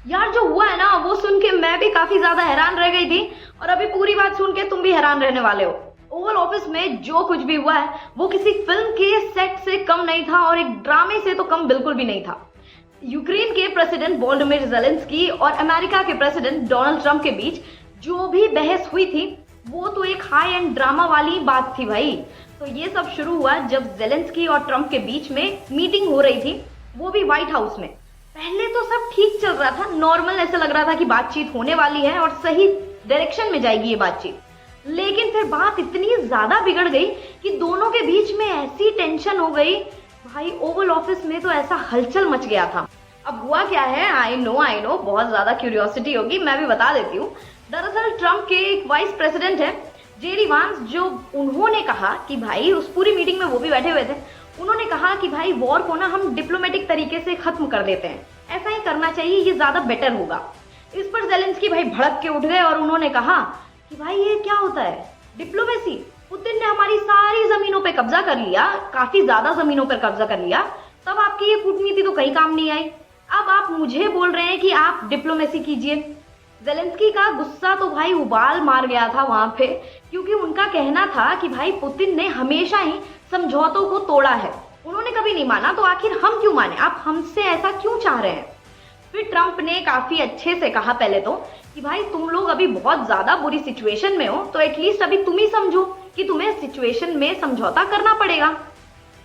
यार जो हुआ है ना वो सुन के मैं भी काफी ज्यादा हैरान रह गई थी, और अभी पूरी बात सुन के तुम भी हैरान रहने वाले हो। ओवल ऑफिस में जो कुछ भी हुआ है वो किसी फिल्म के सेट से कम नहीं था, और एक ड्रामे से तो कम बिल्कुल भी नहीं था। यूक्रेन के प्रेसिडेंट वोलोदिमीर ज़ेलेंस्की और अमेरिका के प्रेसिडेंट डोनाल्ड ट्रंप के बीच जो भी बहस हुई थी वो तो एक हाई एंड ड्रामा वाली बात थी भाई। तो ये सब शुरू हुआ जब ज़ेलेंस्की और ट्रंप के बीच में मीटिंग हो रही थी, वो भी व्हाइट हाउस में। पहले तो सब ठीक चल रहा था, नॉर्मल ऐसा लग रहा था कि बातचीत होने वाली है और सही डायरेक्शन में जाएगी ये बातचीत। लेकिन फिर बात इतनी ज्यादा बिगड़ गई कि दोनों के बीच में ऐसी टेंशन हो गई भाई, ओवल ऑफिस में तो ऐसा हलचल मच गया था। अब हुआ क्या है, आई नो बहुत ज्यादा क्यूरियोसिटी होगी, मैं भी बता देती हूँ। दरअसल ट्रंप के एक वाइस प्रेसिडेंट है जेडी वांस, जो उन्होंने कहा कि भाई, उस पूरी मीटिंग में वो भी बैठे हुए थे, उन्होंने कहा कि भाई वॉर को ना हम डिप्लोमेटिक तरीके से खत्म कर देते हैं, ऐसा ही करना चाहिए, ये ज्यादा बेटर होगा। इस पर ज़ेलेंस्की भाई भड़क के उठ गए और उन्होंने कहा कि भाई ये क्या होता है डिप्लोमेसी, पुतिन ने हमारी सारी जमीनों पे कब्जा कर लिया, काफी ज्यादा जमीनों पर कब्जा कर लिया, तब आपकी ये कूटनीति तो कहीं काम नहीं आई, अब आप मुझे बोल रहे हैं कि आप डिप्लोमेसी कीजिए। ज़ेलेंस्की का गुस्सा तो भाई उबाल मार गया था वहां पे, क्योंकि उनका कहना था कि भाई पुतिन ने हमेशा ही समझौतों को तोड़ा है, उन्होंने कभी नहीं माना, तो आखिर हम क्यों माने, आप हमसे ऐसा क्यों चाह रहे हैं। फिर ट्रंप ने काफी अच्छे से कहा पहले तो कि भाई तुम लोग अभी बहुत ज्यादा बुरी सिचुएशन में हो, तो एटलीस्ट अभी तुम ही समझो कि तुम्हें सिचुएशन में समझौता करना पड़ेगा।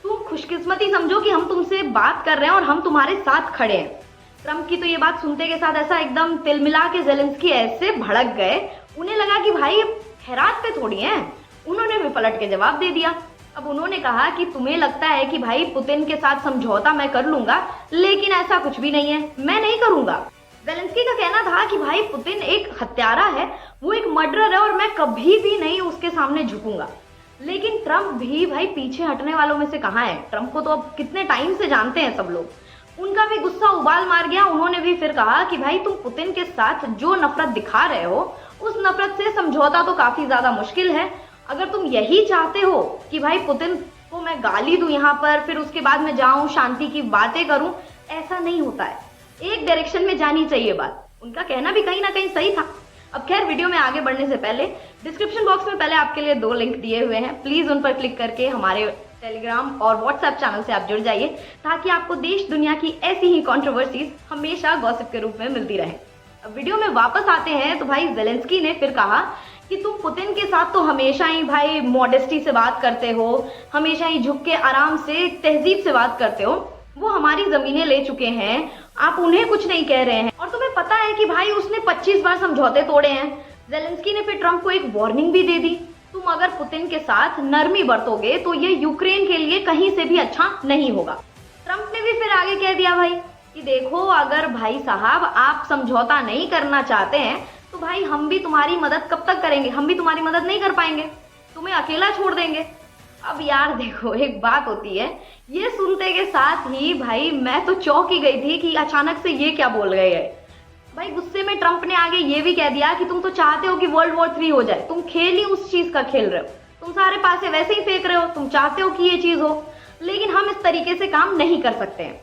तुम खुशकिस्मती समझो कि हम तुमसे बात कर रहे हैं और हम तुम्हारे साथ खड़े हैं। ट्रंप की तो ये बात सुनते के साथ ऐसा एकदम तिलमिला के ज़ेलेंस्की ऐसे भड़क गए, उन्हें लगा कि भाई खैरात पे थोड़ी हैं। उन्होंने भी पलट के जवाब दे दिया। अब उन्होंने कहा कि तुम्हें लगता है कि भाई पुतिन के साथ समझौता मैं कर लूंगा, लेकिन ऐसा कुछ भी नहीं है, मैं नहीं करूंगा। ज़ेलेंस्की का कहना था कि भाई पुतिन एक हत्यारा है, वो एक मर्डरर है, और मैं कभी भी नहीं उसके सामने झुकूंगा। लेकिन ट्रंप भी भाई पीछे हटने वालों में से कहाँ है, ट्रंप को तो अब कितने टाइम से जानते हैं सब लोग। उनका भी गुस्सा उबाल मार गया, उन्होंने भी फिर कहा कि भाई तुम पुतिन के साथ जो नफरत दिखा रहे हो, उस नफरत से समझौता तो काफी ज्यादा मुश्किल है। अगर तुम यही चाहते हो कि भाई पुतिन को मैं गाली दूं यहाँ पर, फिर उसके बाद में जाऊं शांति की बातें करूं, ऐसा नहीं होता है, एक डायरेक्शन में जानी चाहिए बात। उनका कहना भी कहीं ना कहीं सही था। अब खैर, वीडियो में आगे बढ़ने से पहले डिस्क्रिप्शन बॉक्स में पहले आपके लिए 2 लिंक दिए हुए हैं, प्लीज उन पर क्लिक करके हमारे टेलीग्राम और व्हाट्सएप चैनल से आप जुड़ जाइए, ताकि आपको देश दुनिया की ऐसी ही कंट्रोवर्सीज हमेशा गॉसिप के रूप में मिलती रहे। अब वीडियो में वापस आते हैं तो भाई ज़ेलेंस्की ने फिर कहा कि तुम पुतिन के साथ तो हमेशा ही भाई मॉडेस्टी से बात करते हो, हमेशा ही झुक के आराम से तहजीब से बात करते हो, वो हमारी जमीनें ले चुके हैं, आप उन्हें कुछ नहीं कह रहे हैं, और तुम्हें पता है कि भाई उसने 25 बार समझौते तोड़े हैं। ज़ेलेंस्की ने फिर ट्रंप को एक वार्निंग भी दे दी, तुम अगर पुतिन के साथ नरमी बरतोगे तो ये यूक्रेन के लिए कहीं से भी अच्छा नहीं होगा। ट्रंप ने भी फिर आगे कह दिया भाई कि देखो, अगर भाई साहब आप समझौता नहीं करना चाहते हैं तो भाई हम भी तुम्हारी मदद कब तक करेंगे, हम भी तुम्हारी मदद नहीं कर पाएंगे, तुम्हें अकेला छोड़ देंगे। अब यार देखो, एक बात होती है, ये सुनते के साथ ही भाई मैं तो चौंक ही गई थी कि अचानक से ये क्या बोल गए है। भाई गुस्से में ट्रंप ने आगे ये भी कह दिया कि तुम तो चाहते हो कि वर्ल्ड वॉर 3 हो जाए, तुम खेल ही उस चीज का खेल रहे हो, तुम सारे पासे वैसे ही फेंक रहे हो, तुम चाहते हो कि ये चीज हो, लेकिन हम इस तरीके से काम नहीं कर सकते हैं।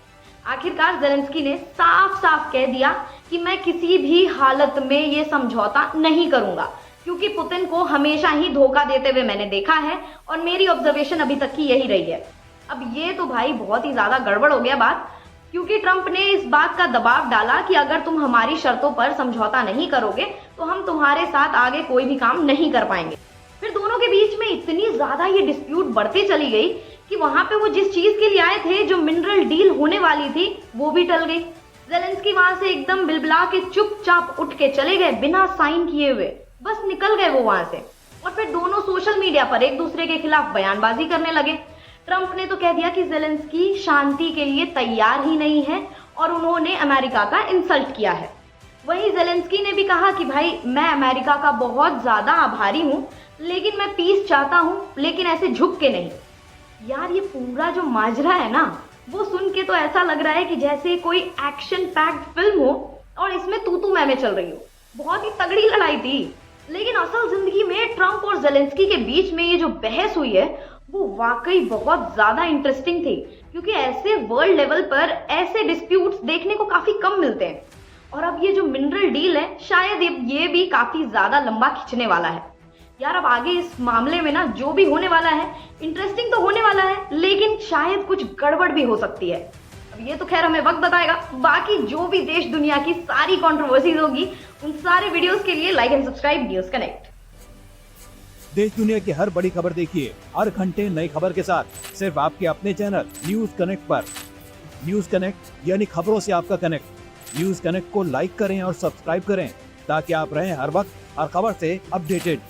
आखिरकार ज़ेलेंस्की ने साफ साफ कह दिया कि मैं किसी भी हालत में ये समझौता नहीं करूंगा, क्योंकि पुतिन को हमेशा ही धोखा देते हुए मैंने देखा है, और मेरी ऑब्जर्वेशन अभी तक की यही रही है। अब ये तो भाई बहुत ही ज्यादा गड़बड़ हो गया बात, क्योंकि ट्रंप ने इस बात का दबाव डाला कि अगर तुम हमारी शर्तों पर समझौता नहीं करोगे तो हम तुम्हारे साथ आगे कोई भी काम नहीं कर पाएंगे। फिर दोनों के बीच में इतनी ज्यादा ये डिस्प्यूट बढ़ती चली गई कि वहां पे वो जिस चीज के लिए आए थे, जो मिनरल डील होने वाली थी, वो भी टल गई। ज़ेलेंस्की वहां से एकदम बिलबिला के चुपचाप उठ के चले गए, बिना साइन किए हुए, बस निकल गए वो वहां से। और फिर दोनों सोशल मीडिया पर एक दूसरे के खिलाफ बयानबाजी करने लगे। ट्रंप ने तो कह दिया कि ज़ेलेंस्की शांति के लिए तैयार ही नहीं है और उन्होंने अमेरिका का इंसल्ट किया है। वहीं ज़ेलेंस्की ने भी कहा कि भाई मैं अमेरिका का बहुत ज्यादा आभारी हूँ, लेकिन मैं पीस चाहता हूँ, लेकिन ऐसे झुक के नहीं। यार ये पूरा जो माजरा है ना, वो सुन के तो ऐसा लग रहा है कि जैसे कोई एक्शन पैक्ड फिल्म हो और इसमें तू मैं चल रही हो। बहुत ही तगड़ी लड़ाई थी। लेकिन असल जिंदगी में ट्रंप और ज़ेलेंस्की के बीच में ये जो बहस हुई है वो वाकई बहुत ज्यादा इंटरेस्टिंग थी, क्योंकि ऐसे वर्ल्ड लेवल पर ऐसे डिस्प्यूट्स देखने को काफी कम मिलते हैं। और अब ये जो मिनरल डील है शायद ये भी काफी ज्यादा लंबा खिंचने वाला है। यार अब आगे इस मामले में ना जो भी होने वाला है इंटरेस्टिंग तो होने वाला है, लेकिन शायद कुछ गड़बड़ भी हो सकती है। अब ये तो खैर हमें वक्त बताएगा। बाकी जो भी देश दुनिया की सारी कंट्रोवर्सीज होगी उन सारे वीडियोस के लिए like and subscribe news connect. देश दुनिया की हर बड़ी खबर देखिए हर घंटे नई खबर के साथ सिर्फ आपके अपने चैनल न्यूज़ कनेक्ट पर। न्यूज़ कनेक्ट यानी खबरों से आपका कनेक्ट। न्यूज़ कनेक्ट को लाइक करें और सब्सक्राइब करें ताकि आप रहें हर वक्त हर खबर से अपडेटेड।